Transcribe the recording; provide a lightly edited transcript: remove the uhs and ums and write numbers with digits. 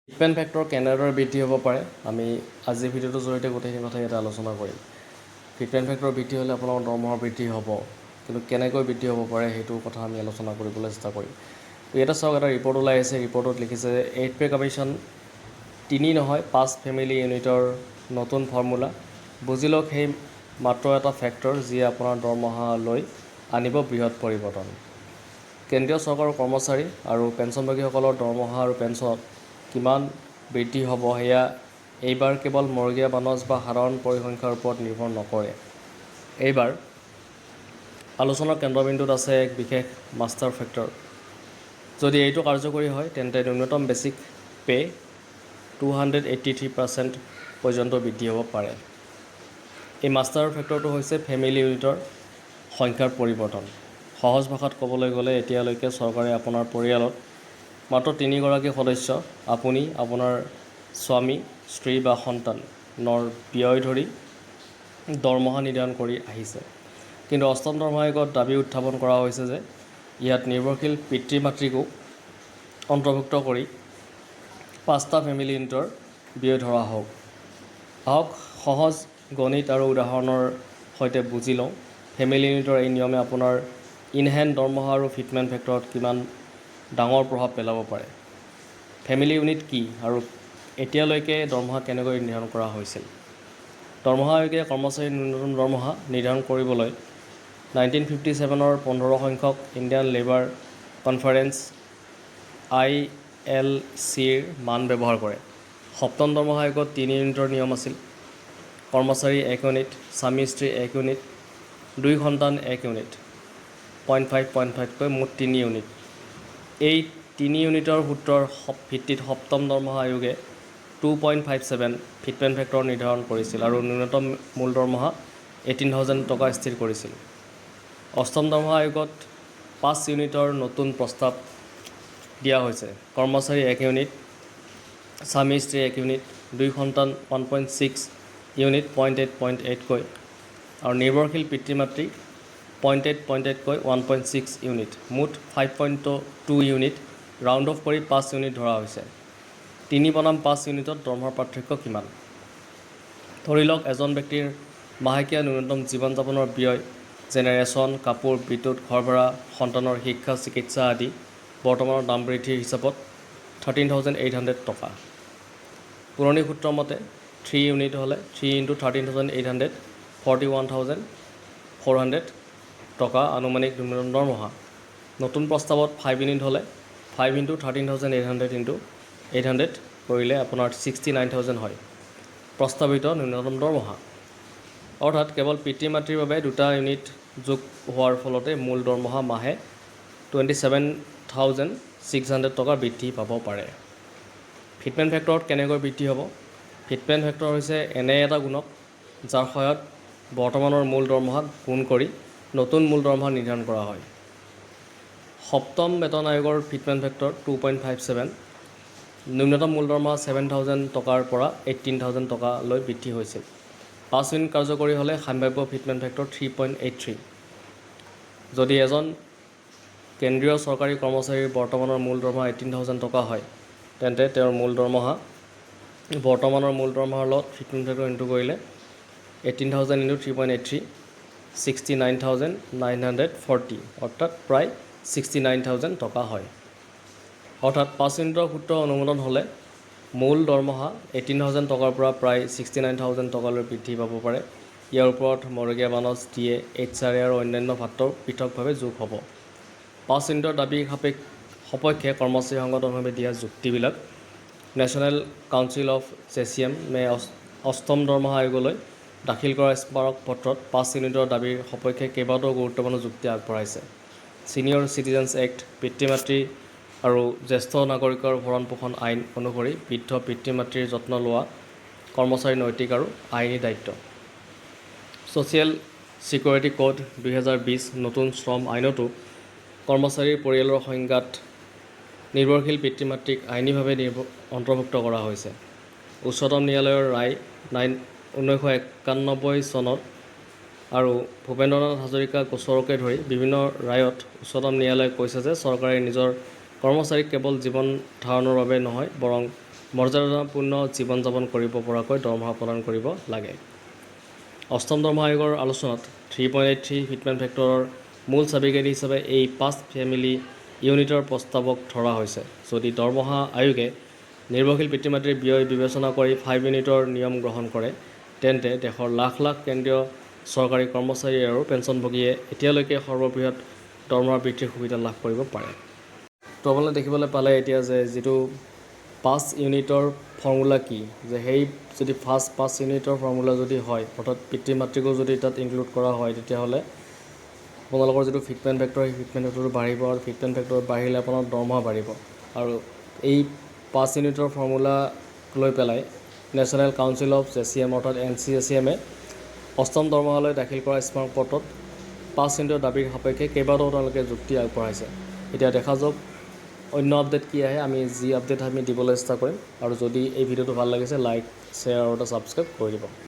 Fitment factor কেনেদৰে বৃদ্ধি হ'ব পাৰে আমি আজিৰ ভিডিঅ'টোৰ জৰিয়তে গোটেইখিনি কথা ইয়াতে আলোচনা কৰিম। ফিটমেণ্ট ফেক্টৰ বৃদ্ধি হ'লে আপোনাৰ দৰমহা বৃদ্ধি হ'ব, কিন্তু কেনেকৈ বৃদ্ধি হ'ব পাৰে সেইটো কথা আমি আলোচনা কৰিবলৈ চেষ্টা কৰিম। ইয়াতে চাওক, এটা ৰিপৰ্ট ওলাই আহিছে। ৰিপৰ্টত লিখিছে যে 8 পে কমিশ্যন 3 নহয় 5 ফেমিলি ইউনিটৰ নতুন ফৰ্মুলা। বুজি লওক, সেই মাত্ৰ এটা ফেক্টৰ যিয়ে আপোনাৰ দৰমহালৈ আনিব বৃহৎ পৰিৱৰ্তন। কেন্দ্ৰীয় চৰকাৰৰ কৰ্মচাৰী আৰু পেঞ্চনভোগীসকলৰ দৰমহা আৰু পেঞ্চনত কিমান বৃদ্ধি হ'ব সেয়া এইবাৰ কেৱল মৰগীয়া বানজ বা সাধাৰণ পৰিসংখ্যাৰ ওপৰত নিৰ্ভৰ নকৰে। এইবাৰ আলোচনাৰ কেন্দ্ৰবিন্দুত আছে এক বিশেষ মাষ্টাৰ ফেক্টৰ। যদি এইটো কাৰ্যকৰী হয় তেন্তে ন্যূনতম বেচিক পে 283% পৰ্যন্ত বৃদ্ধি হ'ব পাৰে। এই মাষ্টাৰ ফেক্টৰটো হৈছে ফেমিলি ইউনিটৰ সংখ্যাৰ পৰিৱৰ্তন। সহজ ভাষাত ক'বলৈ গ'লে, এতিয়ালৈকে চৰকাৰে আপোনাৰ পৰিয়ালত মাত্ৰ 3 গৰাকী সদস্য, আপুনি, আপোনাৰ স্বামী, স্ত্ৰী বা সন্তানৰ ব্যয় ধৰি দৰমহা নিৰ্ধাৰণ কৰি আহিছে। কিন্তু অষ্টম দৰমহা আয়োগত দাবী উত্থাপন কৰা হৈছে যে ইয়াত নিৰ্ভৰশীল পিতৃ মাতৃকো অন্তৰ্ভুক্ত কৰি 5টা ফেমিলি ইউনিটৰ ব্যয় ধৰা হওক। আহক সহজ গণিত আৰু উদাহৰণৰ সৈতে বুজি লওঁ, ফেমিলি ইউনিটৰ এই নিয়মে আপোনাৰ ইনহেণ্ড দৰমহা আৰু ফিটমেণ্ট ফেক্টৰত কিমান ডাঙৰ প্ৰভাৱ পেলাব পাৰে। ফেমিলি ইউনিট কি আৰু এতিয়ালৈকে দৰমহা কেনেকৈ নিৰ্ধাৰণ কৰা হৈছিল? দৰমহা আয়োগে কৰ্মচাৰীৰ ন্যূনতম দৰমহা নিৰ্ধাৰণ কৰিবলৈ 1957ৰ 15 সংখ্যক ইণ্ডিয়ান লেবাৰ কনফাৰেন্স ILCৰ মান ব্যৱহাৰ কৰে। সপ্তম দৰমহা আয়োগত 3 ইউনিটৰ নিয়ম আছিল। কৰ্মচাৰী 1 ইউনিট, স্বামী স্ত্ৰী 1 ইউনিট, 2 সন্তান 1 ইউনিট, 0.5কৈ মুঠ 3 ইউনিট। এই 3 ইউনিটৰ সূত্ৰৰ ভিত্তিত সপ্তম দৰমহা আয়োগে 2.57 ফিটমেণ্ট ফেক্টৰ নিৰ্ধাৰণ কৰিছিল আৰু ন্যূনতম মূল দৰমহা 18,000 টকা স্থিৰ কৰিছিল। অষ্টম দৰমহা আয়োগত 5 ইউনিটৰ নতুন প্ৰস্তাৱ দিয়া হৈছে। কৰ্মচাৰী 1 ইউনিট, স্বামী স্ত্ৰী 1 ইউনিট, 2 সন্তান 1.6 ইউনিট, 0.8কৈ আৰু নিৰ্ভৰশীল পিতৃ মাতৃ 0.8কৈ 1.6 ইউনিট, মুঠ 5.2 ইউনিট। ৰাউণ্ড অফ কৰি 5 ইউনিট ধৰা হৈছে। 3 বনাম 5 ইউনিটত দৰমহাৰ পাৰ্থক্য কিমান? ধৰি লওক, এজন ব্যক্তিৰ মাহেকীয়া ন্যূনতম জীৱন যাপনৰ ব্যয় যেনে ৰেচন, কাপোৰ, বিদ্যুৎ, ঘৰ ভাড়া, সন্তানৰ শিক্ষা, চিকিৎসা আদি বৰ্তমানৰ দাম বৃদ্ধিৰ হিচাপত 13,800 টকা। পুৰণি সূত্ৰৰ মতে 3 ইউনিট হ'লে 3 × 13,800 41,400 টকা আনুমানিক ন্যূনতম দৰমহা। নতুন প্ৰস্তাৱত 5 ইউনিট হ'লে 5 × 13,800 × 800 কৰিলে আপোনাৰ 69,000 হয় প্ৰস্তাৱিত ন্যূনতম দৰমহা। অৰ্থাৎ কেৱল পিতৃ মাতৃৰ বাবে 2টা ইউনিট যোগ হোৱাৰ ফলতে মূল দৰমহা মাহে 27,600 টকা বৃদ্ধি পাব পাৰে। ফিটমেণ্ট ফেক্টৰত কেনেকৈ বৃদ্ধি হ'ব? ফিটমেণ্ট ফেক্টৰ হৈছে এনে এটা গুণক যাৰ সহায়ত বৰ্তমানৰ মূল দৰমহাক গুণ কৰি নতুন মূল দৰমহা নিৰ্ধাৰণ কৰা হয়। সপ্তম বেতন আয়োগৰ ফিটমেণ্ট ফেক্টৰ 2.57, ন্যূনতম মূল দৰমহা 7,000 টকাৰ পৰা 18,000 টকালৈ বৃদ্ধি হৈছিল। 5 ইউনিট কাৰ্যকৰী হ'লে সম্ভাৱ্য ফিটমেণ্ট ফেক্টৰ 3.83। যদি এজন কেন্দ্ৰীয় চৰকাৰী কৰ্মচাৰীৰ বৰ্তমানৰ মূল দৰমহা 18,000 টকা হয়, তেন্তে তেওঁৰ বৰ্তমানৰ মূল দৰমহাৰ লগত ফিটমেণ্ট ফেক্টৰ ইনটু কৰিলে 18,000 × 3.83 69,940, অৰ্থাৎ প্ৰায় 69,000 টকা হয়। অৰ্থাৎ 5 ইউনিটৰ সূত্ৰ অনুমোদন হ'লে মূল দৰমহা 18,000 টকাৰ পৰা প্ৰায় 69,000 টকালৈ বৃদ্ধি পাব পাৰে। ইয়াৰ ওপৰত মৰগীয়া বানজ, DA, HRA আৰু অন্যান্য ভাত্তাও পৃথকভাৱে যোগ হ'ব। 5 ইউনিটৰ দাবী সপক্ষে কৰ্মচাৰী সংগঠনসমূহে দিয়া যুক্তিবিলাক। নেশ্যনেল কাউন্সিল অফ JCM-এ অষ্টম দৰমহা আয়োগলৈ দাখিল কৰা স্মাৰক পত্ৰত 5 ইউনিটৰ দাবীৰ সপক্ষে কেইবাটাও গুৰুত্বপূৰ্ণ যুক্তি আগবঢ়াইছে। ছিনিয়ৰ চিটিজেন্স এক্ট, পিতৃ মাতৃ আৰু জ্যেষ্ঠ নাগৰিকৰ ভৰণ পোষণ আইন অনুসৰি বৃদ্ধ পিতৃ মাতৃৰ যত্ন লোৱা কৰ্মচাৰীৰ নৈতিক আৰু আইনী দায়িত্ব। ছ'চিয়েল ছিকিউৰিটি কোড 2020 নতুন শ্ৰম আইনতো কৰ্মচাৰীৰ পৰিয়ালৰ সংজ্ঞাত নিৰ্ভৰশীল পিতৃ মাতৃক আইনীভাৱে অন্তৰ্ভুক্ত কৰা হৈছে। উচ্চতম ন্যায়ালয়ৰ ৰায় 1991 চনত আৰু ভূপেন্দ্ৰনাথ হাজৰিকা গোচৰকে ধৰি বিভিন্ন ৰায়ত উচ্চতম ন্যায়ালয়ে কৈছে যে চৰকাৰে নিজৰ কৰ্মচাৰীক কেৱল জীৱন ধাৰণৰ বাবে নহয় বৰং মৰ্যাদাপূৰ্ণ জীৱন যাপন কৰিব পৰাকৈ দৰমহা প্ৰদান কৰিব লাগে। অষ্টম দৰমহা আয়োগৰ আলোচনাত 3.83 ফিটমেন ফেক্টৰৰ মূল চাবিকাঠি হিচাপে এই 5 ফেমিলি ইউনিটৰ প্ৰস্তাৱক ধৰা হৈছে। যদি দৰমহা আয়োগে নিৰ্ভৰশীল পিতৃ মাতৃৰ ব্যয় বিবেচনা কৰি 5 ইউনিটৰ নিয়ম গ্ৰহণ কৰে, তেন্তে দেশৰ লাখ লাখ কেন্দ্ৰীয় চৰকাৰী কৰ্মচাৰী আৰু পেঞ্চনভোগীয়ে এতিয়ালৈকে সৰ্ববৃহৎ দৰমহা বৃদ্ধিৰ সুবিধা লাভ কৰিব পাৰে। তো আপোনালোকে দেখিবলৈ পালে এতিয়া যে যিটো 5 ইউনিটৰ ফৰ্মুলা কি, যে সেই যদি ফাৰ্ষ্ট 5 ইউনিটৰ ফৰ্মুলা যদি হয়, অৰ্থাৎ পিতৃ মাতৃকো যদি তাত ইনক্লুড কৰা হয়, তেতিয়াহ'লে আপোনালোকৰ যিটো ফিটমেন ফেক্টৰ, সেই ফিটমেন ফেক্টৰটো বাঢ়িব আৰু ফিটমেন ফেক্টৰ বাঢ়িলে আপোনাৰ দৰমহা বাঢ়িব। আৰু এই 5 ইউনিটৰ ফৰ্মুলা লৈ পেলাই নেশ্যনেল কাউন্সিল অফ JCM অৰ্থাৎ NCJCM অষ্টম দৰমহালৈ দাখিল কৰা স্মাৰকপত্ৰত 5 ইউনিটৰ দাবীৰ সাপেক্ষে কেইবাটাও তেওঁলোকে যুক্তি আগবঢ়াইছে। এতিয়া দেখা যাওক অন্য আপডেট কি আহে, আমি যি আপডেট আমি দিবলৈ চেষ্টা কৰিম। আৰু যদি এই ভিডিঅ'টো ভাল লাগিছে লাইক, শ্বেয়াৰ আৰু এটা ছাবস্ক্ৰাইব কৰি দিব।